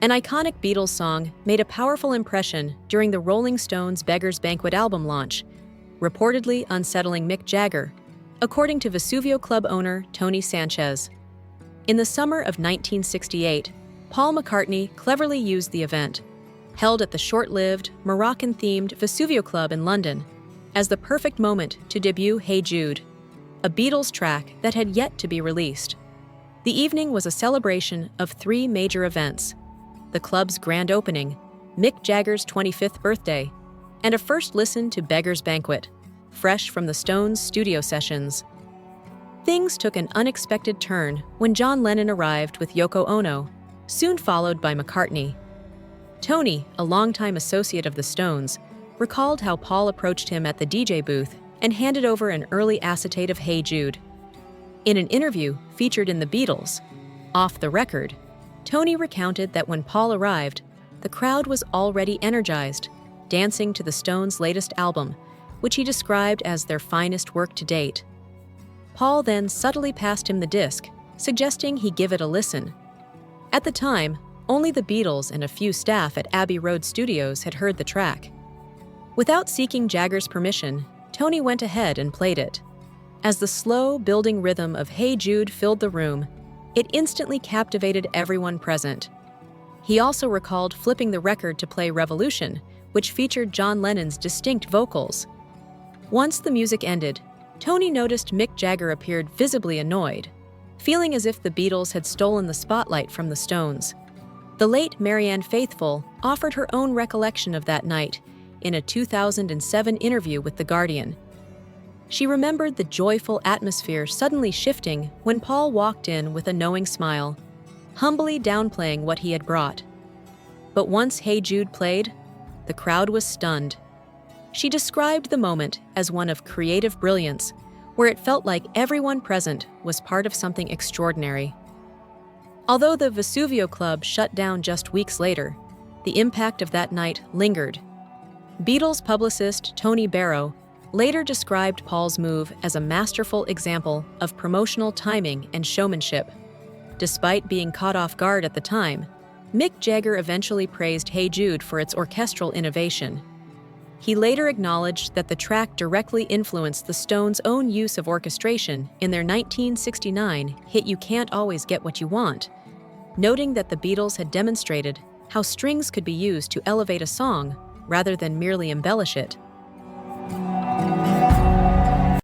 An iconic Beatles song made a powerful impression during the Rolling Stones Beggars Banquet album launch, reportedly unsettling Mick Jagger, according to Vesuvio Club owner Tony Sanchez. In the summer of 1968, Paul McCartney cleverly used the event, held at the short-lived, Moroccan-themed Vesuvio Club in London, as the perfect moment to debut Hey Jude, a Beatles track that had yet to be released. The evening was a celebration of three major events: the club's grand opening, Mick Jagger's 25th birthday, and a first listen to Beggars Banquet, fresh from the Stones' studio sessions. Things took an unexpected turn when John Lennon arrived with Yoko Ono, soon followed by McCartney. Tony, a longtime associate of the Stones, recalled how Paul approached him at the DJ booth and handed over an early acetate of Hey Jude. In an interview featured in The Beatles, Off the Record, Tony recounted that when Paul arrived, the crowd was already energized, dancing to the Stones' latest album, which he described as their finest work to date. Paul then subtly passed him the disc, suggesting he give it a listen. At the time, only the Beatles and a few staff at Abbey Road Studios had heard the track. Without seeking Jagger's permission, Tony went ahead and played it. As the slow, building rhythm of Hey Jude filled the room, it instantly captivated everyone present. He also recalled flipping the record to play Revolution, which featured John Lennon's distinct vocals. Once the music ended, Tony noticed Mick Jagger appeared visibly annoyed, feeling as if the Beatles had stolen the spotlight from the Stones. The late Marianne Faithfull offered her own recollection of that night in a 2007 interview with The Guardian. She remembered the joyful atmosphere suddenly shifting when Paul walked in with a knowing smile, humbly downplaying what he had brought. But once Hey Jude played, the crowd was stunned. She described the moment as one of creative brilliance, where it felt like everyone present was part of something extraordinary. Although the Vesuvio Club shut down just weeks later, the impact of that night lingered. Beatles publicist Tony Barrow later described Paul's move as a masterful example of promotional timing and showmanship. Despite being caught off guard at the time, Mick Jagger eventually praised Hey Jude for its orchestral innovation. He later acknowledged that the track directly influenced the Stones' own use of orchestration in their 1969 hit You Can't Always Get What You Want, noting that the Beatles had demonstrated how strings could be used to elevate a song rather than merely embellish it.